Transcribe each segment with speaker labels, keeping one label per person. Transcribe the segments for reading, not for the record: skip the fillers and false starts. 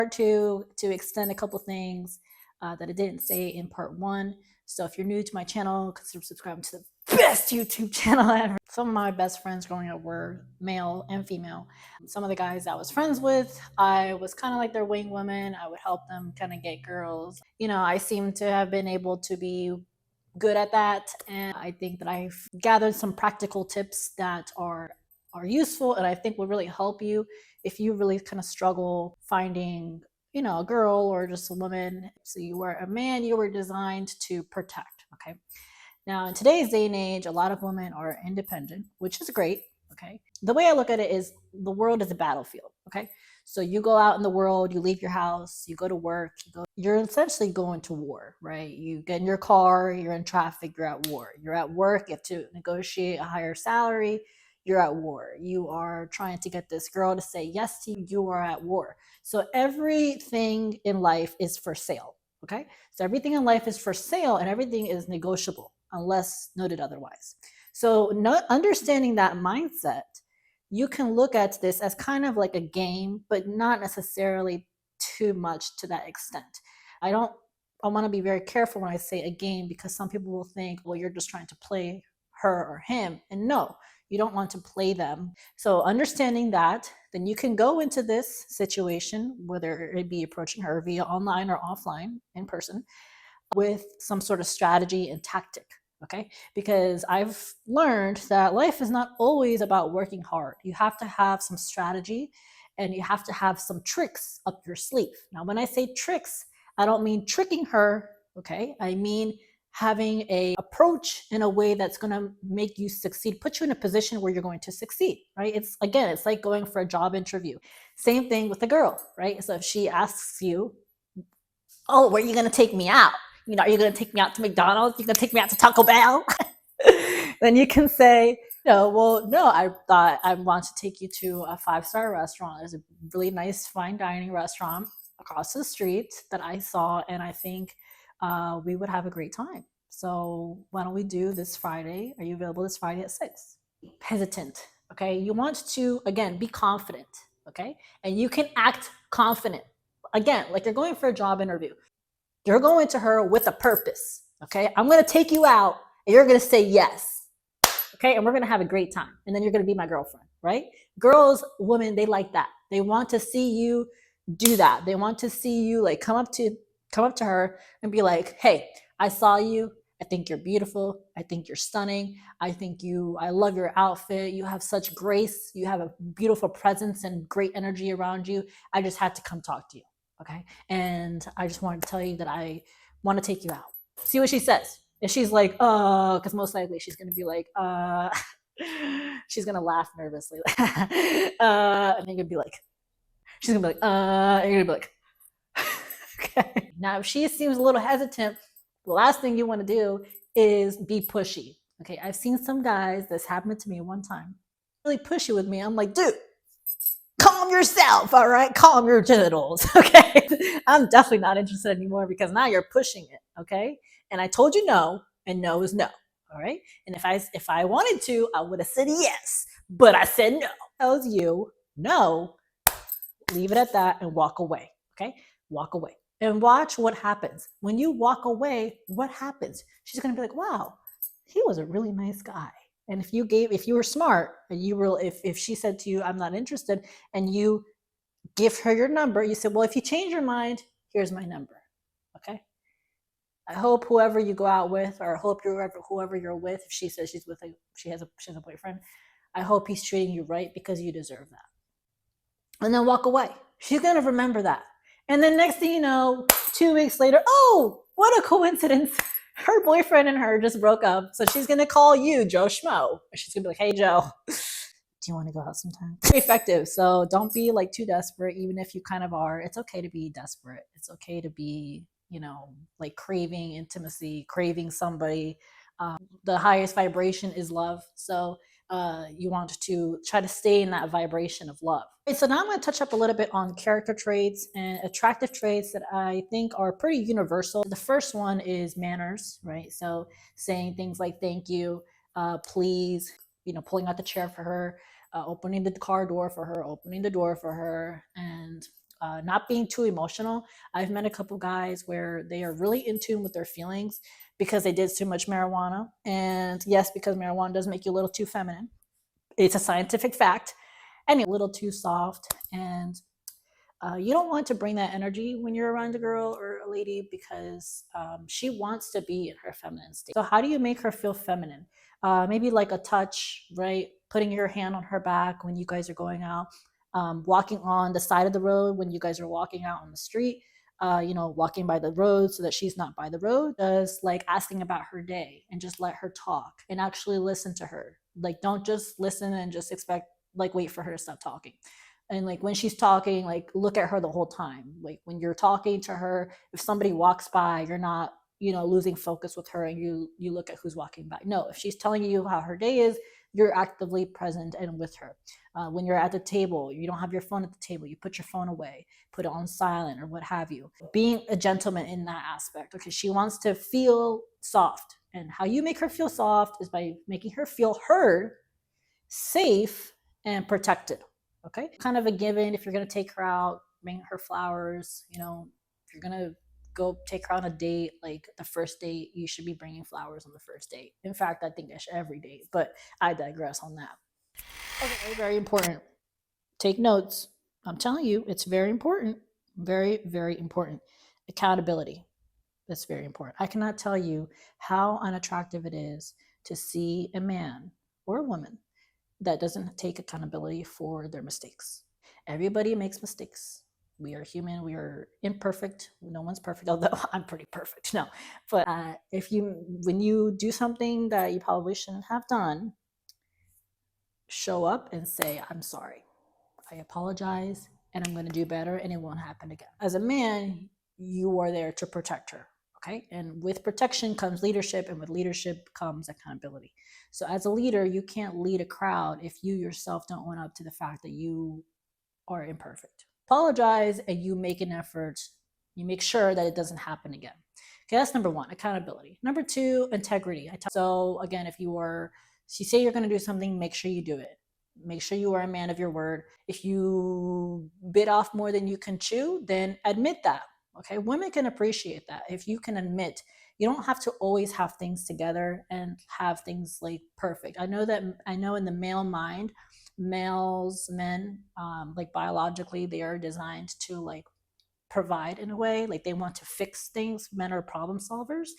Speaker 1: Part two, to extend a couple things that I didn't say in part one. So if you're new to my channel, consider subscribing to the best YouTube channel ever. Some of my best friends growing up were male and female. Some of the guys I was friends with, I was kind of like their wing woman. I would help them kind of get girls. I seem to have been able to be good at that, and I think that I've gathered some practical tips that are useful and I think will really help you if you really kind of struggle finding a girl or just a woman. So you are a man, you were designed to protect. Okay, now in today's day and age, a lot of women are independent, which is great. Okay, the way I look at it is the world is a battlefield. Okay, so you go out in the world, you leave your house, you go to work, you're essentially going to war, right? You get in your car, you're in traffic, you're at war. You're at work, you have to negotiate a higher salary, you're at war. You are trying to get this girl to say yes to you, you are at war. So everything in life is for sale. Okay, so everything in life is for sale and everything is negotiable unless noted otherwise. So not understanding that mindset, you can look at this as kind of like a game, but not necessarily too much to that extent. I want to be very careful when I say a game, because some people will think, well, you're just trying to play her or him. And no, you don't want to play them. So understanding that, then you can go into this situation, whether it be approaching her via online or offline in person, with some sort of strategy and tactic. Okay, because I've learned that life is not always about working hard. You have to have some strategy and you have to have some tricks up your sleeve. Now, when I say tricks, I don't mean tricking her. Okay, I mean having a approach in a way that's going to make you succeed, put you in a position where you're going to succeed, right? It's like going for a job interview. Same thing with a girl, right? So if she asks you, oh, where are you going to take me out? Are you going to take me out to McDonald's? You're going to take me out to Taco Bell? Then you can say, well, no, I thought I want to take you to a 5-star restaurant. There's a really nice fine dining restaurant across the street that I saw, and I think we would have a great time. So why don't we do this Friday? Are you available this Friday at 6? Hesitant, okay? You want to, again, be confident, okay? And you can act confident. Again, like you're going for a job interview. You're going to her with a purpose, okay? I'm going to take you out and you're going to say yes, okay? And we're going to have a great time. And then you're going to be my girlfriend, right? Girls, women, they like that. They want to see you do that. They want to see you like come up to her and be like, hey, I saw you. I think you're beautiful. I think you're stunning. I love your outfit. You have such grace. You have a beautiful presence and great energy around you. I just had to come talk to you. Okay. And I just wanted to tell you that I want to take you out. See what she says. If she's like, because most likely she's going to be like, she's going to laugh nervously. And you're going to be like, she's going to be like, and you're going to be like, okay. Now, if she seems a little hesitant, the last thing you want to do is be pushy. Okay. I've seen some guys, this happened to me one time, really pushy with me. I'm like, dude, calm yourself, all right? Calm your genitals, okay? I'm definitely not interested anymore because now you're pushing it, okay? And I told you no, and no is no, all right? And if I wanted to, I would have said yes, but I said no. Tells you no, leave it at that and walk away, okay? Walk away and watch what happens. When you walk away, what happens? She's gonna be like, wow, he was a really nice guy. And if you were smart and if she said to you, I'm not interested, and you give her your number, you said, well, if you change your mind, here's my number. Okay. I hope whoever you go out with, or I hope whoever you're with, if she says she has a boyfriend, I hope he's treating you right because you deserve that. And then walk away. She's going to remember that. And then next thing you know, 2 weeks later, oh, what a coincidence. Her boyfriend and her just broke up. So she's going to call you, Joe Schmo. She's going to be like, hey, Joe, do you want to go out sometime? Very effective. So don't be like too desperate, even if you kind of are. It's okay to be desperate. It's okay to be, like craving intimacy, craving somebody. The highest vibration is love. So you want to try to stay in that vibration of love. Okay, so now I'm going to touch up a little bit on character traits and attractive traits that I think are pretty universal. The first one is manners, right? So saying things like thank you, please, pulling out the chair for her, opening the car door for her, opening the door for her, and not being too emotional. I've met a couple guys where they are really in tune with their feelings because they did too much marijuana. And yes, because marijuana does make you a little too feminine. It's a scientific fact. And a little too soft. And you don't want to bring that energy when you're around a girl or a lady because she wants to be in her feminine state. So, how do you make her feel feminine? Maybe like a touch, right? Putting your hand on her back when you guys are going out, walking on the side of the road when you guys are walking out on the street. Walking by the road so that she's not by the road. Just like asking about her day and just let her talk and actually listen to her. Like, don't just listen and just expect, like, wait for her to stop talking. And like when she's talking, like look at her the whole time. Like when you're talking to her, if somebody walks by, you're not, losing focus with her and you look at who's walking by. No, if she's telling you how her day is, you're actively present and with her. When you're at the table, you don't have your phone at the table, you put your phone away, put it on silent or what have you. Being a gentleman in that aspect. Okay, she wants to feel soft, and how you make her feel soft is by making her feel heard, safe, and protected. Okay, kind of a given. If you're going to take her out, bring her flowers. If you're going to go take her on a date, like the first date, you should be bringing flowers on the first date. In fact, I think I should every date, but I digress on that. Okay, very important. Take notes. I'm telling you, it's very important. Very, very important. Accountability. That's very important. I cannot tell you how unattractive it is to see a man or a woman that doesn't take accountability for their mistakes. Everybody makes mistakes. We are human. We are imperfect. No one's perfect, although I'm pretty perfect. No, but when you do something that you probably shouldn't have done, show up and say, I'm sorry. I apologize and I'm going to do better and it won't happen again. As a man, you are there to protect her. Okay. And with protection comes leadership, and with leadership comes accountability. So as a leader, you can't lead a crowd if you yourself don't own up to the fact that you are imperfect. Apologize and you make an effort. You make sure that it doesn't happen again. Okay, that's number one, accountability. Number two, integrity. So again, if you say you're going to do something, make sure you do it. Make sure you are a man of your word. If you bit off more than you can chew, then admit that. Okay, women can appreciate that. If you can admit, you don't have to always have things together and have things like perfect. I know in the male mind, men, like biologically, they are designed to like provide in a way, like they want to fix things. Men are problem solvers.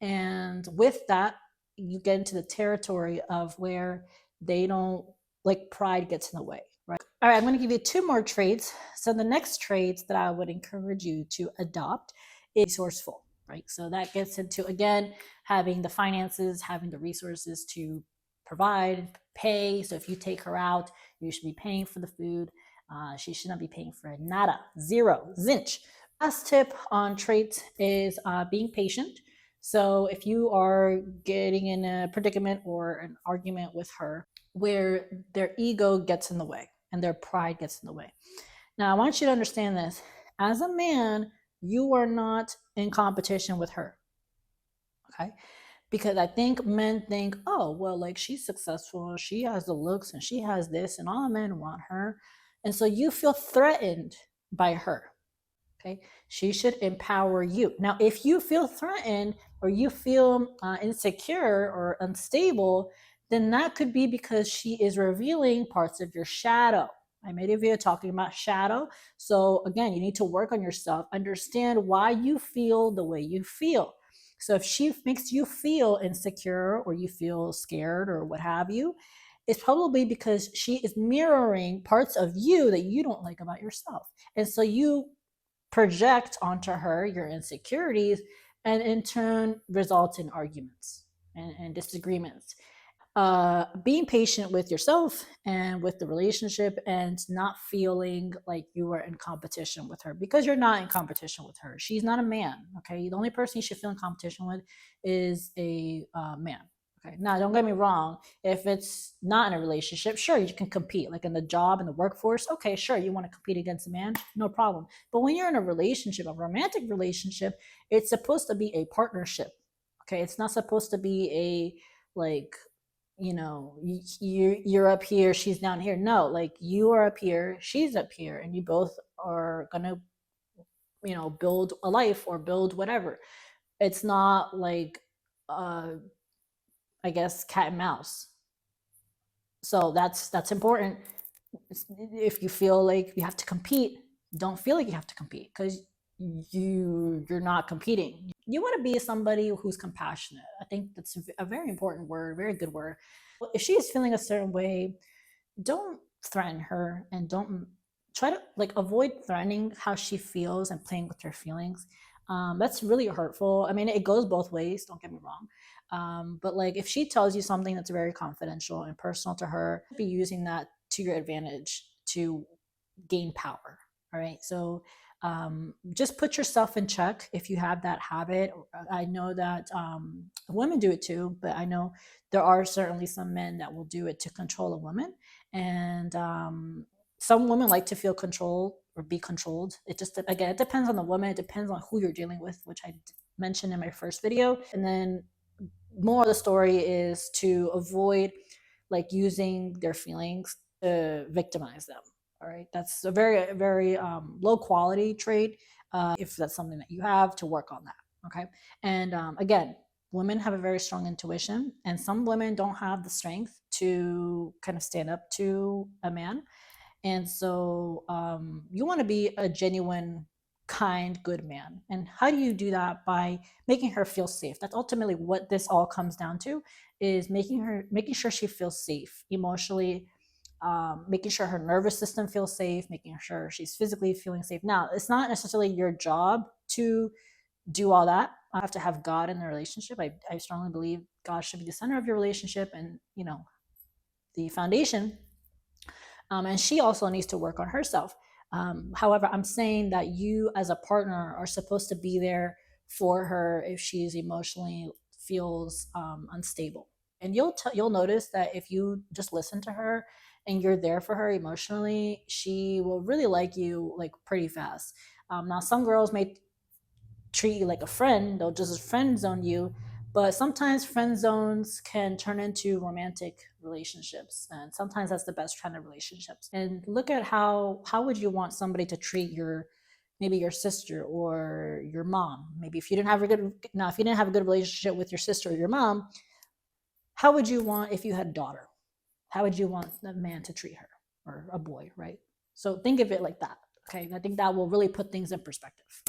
Speaker 1: And with that, you get into the territory of where they don't, like, pride gets in the way, right? All right, I'm going to give you two more traits. So the next traits that I would encourage you to adopt is resourceful, right? So that gets into, again, having the finances, having the resources to provide, pay. So if you take her out, you should be paying for the food. She should not be paying for nada, zero, zinch. Last tip on traits is being patient. So if you are getting in a predicament or an argument with her where their ego gets in the way and their pride gets in the way. Now, I want you to understand this. As a man, you are not in competition with her. Okay? Because I think men think, oh, well, like she's successful, she has the looks and she has this, and all men want her. And so you feel threatened by her. Okay. She should empower you. Now, if you feel threatened or you feel insecure or unstable, then that could be because she is revealing parts of your shadow. I made a video talking about shadow. So again, you need to work on yourself, understand why you feel the way you feel. So if she makes you feel insecure or you feel scared or what have you, it's probably because she is mirroring parts of you that you don't like about yourself. And so you project onto her your insecurities, and in turn results in arguments and disagreements. Being patient with yourself and with the relationship, and not feeling like you are in competition with her, because you're not in competition with her. She's not a man. Okay, the only person you should feel in competition with is a man. Okay, now don't get me wrong. If it's not in a relationship, sure, you can compete, like in the job and the workforce. Okay, sure, you want to compete against a man, no problem. But when you're in a relationship, a romantic relationship, it's supposed to be a partnership. Okay, it's not supposed to be a, like, you're up here, she's down here. No, like you are up here, she's up here, and you both are gonna build a life or build whatever. It's not like uh I guess cat and mouse. So that's important. If you feel like you have to compete, don't feel like you have to compete, because you're not competing. You want to be somebody who's compassionate. I think that's a very important word, very good word. If she is feeling a certain way, don't threaten her, and don't try to like avoid threatening how she feels and playing with her feelings. That's really hurtful. I mean, it goes both ways, don't get me wrong. But like if she tells you something that's very confidential and personal to her, be using that to your advantage to gain power. All right. So just put yourself in check if you have that habit. I know that women do it too, but I know there are certainly some men that will do it to control a woman. And some women like to feel controlled or be controlled. It just, again, it depends on the woman. It depends on who you're dealing with, which I mentioned in my first video. And then more of the story is to avoid like using their feelings to victimize them. All right, that's a very very low quality trait. If that's something that you have, to work on that. Okay, and again, women have a very strong intuition, and some women don't have the strength to kind of stand up to a man. And so you want to be a genuine, kind, good man. And how do you do that? By making her feel safe. That's ultimately what this all comes down to, is making sure she feels safe emotionally, making sure her nervous system feels safe, making sure she's physically feeling safe. Now, it's not necessarily your job to do all that. I have to have God in the relationship. I strongly believe God should be the center of your relationship, and the foundation. And she also needs to work on herself. However, I'm saying that you as a partner are supposed to be there for her if she's emotionally feels unstable. And you'll notice that if you just listen to her and you're there for her emotionally, she will really like you like pretty fast. Now, some girls may treat you like a friend, they'll just friend zone you. But sometimes friend zones can turn into romantic relationships, and sometimes that's the best kind of relationships. And look at how would you want somebody to treat your, maybe your sister or your mom. Maybe if you didn't have a good, now if you didn't have a good relationship with your sister or your mom, how would you want, if you had a daughter, how would you want a man to treat her, or a boy, right? So think of it like that. Okay, I think that will really put things in perspective.